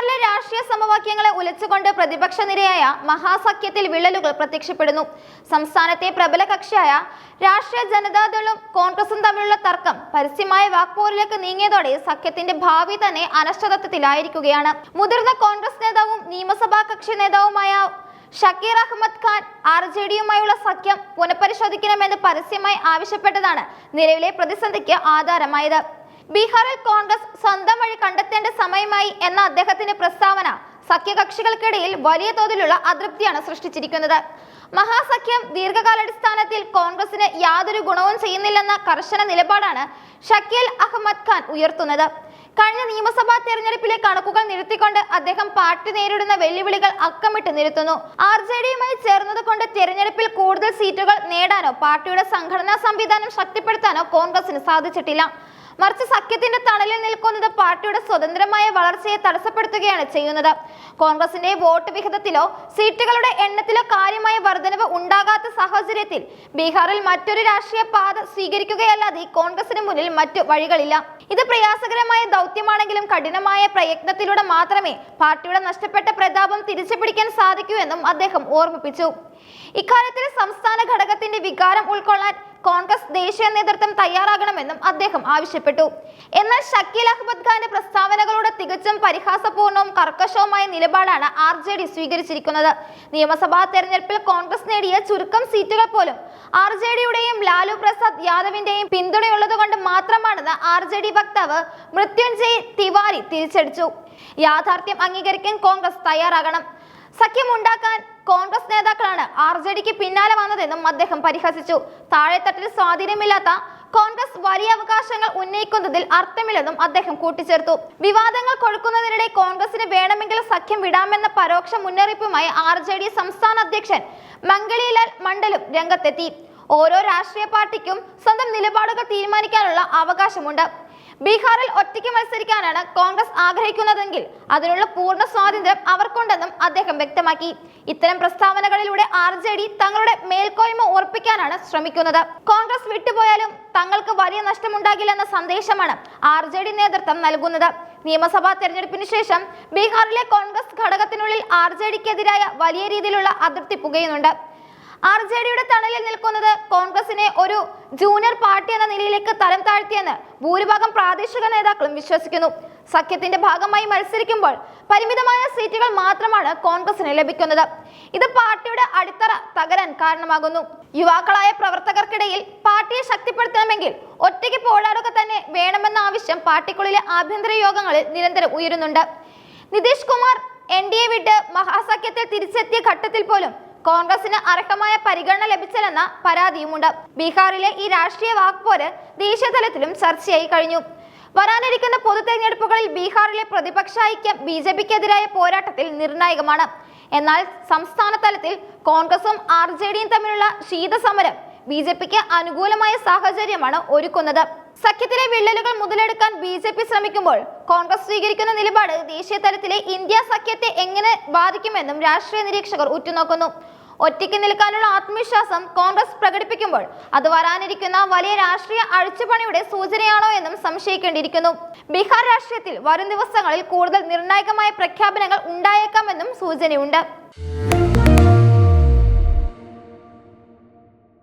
ബീഹാറിലെ രാഷ്ട്രീയ സമവാക്യങ്ങളെ ഉലച്ചുകൊണ്ട് പ്രതിപക്ഷ നിരയായ മഹാസഖ്യത്തിൽ വിള്ളലുകൾ പ്രത്യക്ഷപ്പെടുന്നു. സംസ്ഥാനത്തെ പ്രബല കക്ഷിയായ രാഷ്ട്രീയ ജനതാദളും കോൺഗ്രസും തമ്മിലുള്ള തർക്കം പരസ്യമായ വാക്പോരിലേക്ക് നീങ്ങിയതോടെ സഖ്യത്തിന്റെ ഭാവി തന്നെ അനിശ്ചിതത്വത്തിലായിരിക്കുകയാണ്. മുതിർന്ന കോൺഗ്രസ് നേതാവും നിയമസഭാ കക്ഷി നേതാവുമായ ഷക്കീർ അഹമ്മദ് ഖാൻ RJDയുമായുള്ള സഖ്യം പുനഃപരിശോധിക്കണമെന്ന് പരസ്യമായി ആവശ്യപ്പെട്ടതാണ് നിലവിലെ പ്രതിസന്ധിക്ക് ആധാരമായത്. ബീഹാറിൽ കോൺഗ്രസ് സ്വന്തം വഴി കണ്ടെത്തേണ്ട സമയമായി എന്ന അദ്ദേഹത്തിന്റെ പ്രസ്താവന സഖ്യകക്ഷികൾക്കിടയിൽ വലിയ തോതിലുള്ള അതൃപ്തിയാണ് സൃഷ്ടിച്ചിരിക്കുന്നത്. മഹാസഖ്യം ദീർഘകാലാടിസ്ഥാനത്തിൽ കോൺഗ്രസിന് യാതൊരു ഗുണവും ചെയ്യുന്നില്ലെന്ന കർശന നിലപാടാണ് ഷക്കീർ അഹമ്മദ് ഖാൻ ഉയർത്തുന്നത്. കഴിഞ്ഞ നിയമസഭാ തെരഞ്ഞെടുപ്പിലെ കണക്കുകൾ നിരത്തിക്കൊണ്ട് അദ്ദേഹം പാർട്ടി നേരിടുന്ന വെല്ലുവിളികൾ അക്കമിട്ട് നിരത്തുന്നു. RJDയുമായി ചേർന്നത് കൊണ്ട് തെരഞ്ഞെടുപ്പിൽ കൂടുതൽ സീറ്റുകൾ നേടാനോ പാർട്ടിയുടെ സംഘടനാ സംവിധാനം ശക്തിപ്പെടുത്താനോ കോൺഗ്രസിന് സാധിച്ചിട്ടില്ല. മറിച്ച് സഖ്യത്തിന്റെ തണലിൽ നിൽക്കുന്നത് പാർട്ടിയുടെ സ്വതന്ത്രമായ വളർച്ചയെ തടസ്സപ്പെടുത്തുകയാണ് ചെയ്യുന്നത്. കോൺഗ്രസിന്റെ വോട്ട് വിഹിതത്തിലോ സീറ്റുകളുടെ എണ്ണത്തിലോ കാര്യമായ വർധനവ് ഉണ്ടാകാത്ത സാഹചര്യത്തിൽ ബീഹാറിൽ മറ്റൊരു രാഷ്ട്രീയ പാത സ്വീകരിക്കുകയല്ലാതെ കോൺഗ്രസിന് മുന്നിൽ മറ്റു വഴികളില്ല. ഇത് പ്രയാസകരമായ ദൗത്യമാണെങ്കിലും കഠിനമായ പ്രയത്നത്തിലൂടെ മാത്രമേ പാർട്ടിയുടെ നഷ്ടപ്പെട്ട പ്രതാപം തിരിച്ചുപിടിക്കാൻ സാധിക്കൂ എന്നും അദ്ദേഹം ഓർമ്മിപ്പിച്ചു. ഇക്കാര്യത്തിൽ സംസ്ഥാന ഘടകത്തിന്റെ വികാരം ഉൾക്കൊള്ളാൻ കോൺഗ്രസ് ദേശീയ നേതൃത്വം തയ്യാറാകണമെന്നും അദ്ദേഹം ആവശ്യപ്പെട്ടു. എന്നാൽ ഷക്കീർ അഹമ്മദ് ഖാന്റെ പ്രസ്താവനകളുടെ തികച്ചും പരിഹാസപൂർണവും കർക്കശവുമായ നിലപാടാണ് RJD സ്വീകരിച്ചിരിക്കുന്നത്. നിയമസഭാ തെരഞ്ഞെടുപ്പിൽ കോൺഗ്രസ് നേടിയ ചുരുക്കം സീറ്റുകൾ പോലും RJDയുടെയും ലാലു പ്രസാദ് യാദവിന്റെയും പിന്തുണയുള്ളതുകൊണ്ട് മാത്രമാണെന്ന് RJD വക്താവ് മൃത്യുഞ്ജയ് തിവാരി തിരിച്ചടിച്ചു. യാഥാർത്ഥ്യം അംഗീകരിക്കാൻ കോൺഗ്രസ് തയ്യാറാകണം. സഖ്യമുണ്ടാക്കാൻ കോൺഗ്രസ് നേതാക്കളാണ് RJDക്ക് പിന്നാലെ വന്നതെന്നും അദ്ദേഹം പരിഹസിച്ചു. താഴെത്തട്ടിൽ സ്വാധീനമില്ലാത്ത കോൺഗ്രസ് വലിയ അവകാശങ്ങൾ ഉന്നയിക്കുന്നതിൽ അർത്ഥമില്ലെന്നും അദ്ദേഹം കൂട്ടിച്ചേർത്തു. വിവാദങ്ങൾ കൊഴുക്കുന്നതിനിടെ കോൺഗ്രസിന് വേണമെങ്കിൽ സഖ്യം വിടാമെന്ന പരോക്ഷ മുന്നറിയിപ്പുമായി RJD സംസ്ഥാന അധ്യക്ഷൻ മംഗളിലാൽ മണ്ഡലും രംഗത്തെത്തി. ഓരോ രാഷ്ട്രീയ പാർട്ടിക്കും സ്വന്തം നിലപാടുകൾ തീരുമാനിക്കാനുള്ള അവകാശമുണ്ട്. ബീഹാറിൽ ഒറ്റയ്ക്ക് മത്സരിക്കാനാണ് കോൺഗ്രസ് ആഗ്രഹിക്കുന്നതെങ്കിൽ അതിനുള്ള പൂർണ്ണ സ്വാതന്ത്ര്യം അവർക്കുണ്ടെന്നും അദ്ദേഹം വ്യക്തമാക്കി. ഇത്തരം പ്രസ്താവനകളിലൂടെ RJD തങ്ങളുടെ മേൽക്കോയ്മ ഉറപ്പിക്കാനാണ് ശ്രമിക്കുന്നത്. കോൺഗ്രസ് വിട്ടുപോയാലും തങ്ങൾക്ക് വലിയ നഷ്ടമുണ്ടാകില്ലെന്ന സന്ദേശമാണ് RJD നേതൃത്വം നൽകുന്നത്. നിയമസഭാ തെരഞ്ഞെടുപ്പിന് ശേഷം ബീഹാറിലെ കോൺഗ്രസ് ഘടകത്തിനുള്ളിൽ RJDക്കെതിരായ വലിയ രീതിയിലുള്ള അതൃപ്തി പുകയുന്നുണ്ട്. RJDയുടെ തണലിൽ നിൽക്കുന്നത് കോൺഗ്രസിനെ ഒരു ജൂനിയർ പാർട്ടി എന്ന നിലയിലേക്ക് തരം താഴ്ത്തിയെന്ന് ഭൂരിഭാഗം പ്രാദേശിക നേതാക്കളും വിശ്വസിക്കുന്നു. സഖ്യത്തിന്റെ ഭാഗമായി മത്സരിക്കുമ്പോൾ പരിമിതമായ സീറ്റുകൾ മാത്രമാണ് കോൺഗ്രസിന് ലഭിക്കുന്നത്. ഇത് പാർട്ടിയുടെ അടിത്തറ തകരാൻ കാരണമാകുന്നു. യുവാക്കളായ പ്രവർത്തകർക്കിടയിൽ പാർട്ടിയെ ശക്തിപ്പെടുത്തണമെങ്കിൽ ഒറ്റയ്ക്ക് പോരാടുക തന്നെ വേണമെന്ന ആവശ്യം പാർട്ടിക്കുള്ളിലെ ആഭ്യന്തര യോഗങ്ങളിൽ നിരന്തരം ഉയരുന്നുണ്ട്. നിതീഷ് കുമാർ NDA വിട്ട് മഹാസഖ്യത്തിൽ തിരിച്ചെത്തിയ ഘട്ടത്തിൽ പോലും കോൺഗ്രസിന് അർഹമായ പരിഗണന ലഭിച്ചില്ലെന്ന പരാതിയുമുണ്ട്. ബീഹാറിലെ ഈ രാഷ്ട്രീയ വാക്പോര് ദേശീയ തലത്തിലും ചർച്ചയായി കഴിഞ്ഞു. വരാനിരിക്കുന്ന പൊതു തെരഞ്ഞെടുപ്പുകളിൽ ബീഹാറിലെ പ്രതിപക്ഷ ഐക്യം BJPക്കെതിരായ പോരാട്ടത്തിൽ നിർണായകമാണ്. എന്നാൽ സംസ്ഥാന തലത്തിൽ കോൺഗ്രസും RJDയും തമ്മിലുള്ള ശീതസമരം BJPക്ക് അനുകൂലമായ സാഹചര്യമാണ് ഒരുക്കുന്നത്. സഖ്യത്തിലെ വിള്ളലുകൾ മുതലെടുക്കാൻ BJP ശ്രമിക്കുമ്പോൾ കോൺഗ്രസ് സ്വീകരിക്കുന്ന നിലപാട് ദേശീയ തലത്തിലെ ഇന്ത്യ സഖ്യത്തെ എങ്ങനെ ബാധിക്കുമെന്നും രാഷ്ട്രീയ നിരീക്ഷകർ ഉറ്റുനോക്കുന്നു. ഒറ്റയ്ക്ക് നിൽക്കാനുള്ള ആത്മവിശ്വാസം കോൺഗ്രസ് പ്രകടിപ്പിക്കുമ്പോൾ അത് വരാനിരിക്കുന്ന വലിയ രാഷ്ട്രീയ അഴിച്ചുപണിയുടെ സൂചനയാണോ എന്നും സംശയിക്കേണ്ടിയിരിക്കുന്നു. ബീഹാർ രാഷ്ട്രീയത്തിൽ വരും ദിവസങ്ങളിൽ കൂടുതൽ നിർണായകമായ പ്രഖ്യാപനങ്ങൾ ഉണ്ടായേക്കാമെന്നും സൂചനയുണ്ട്.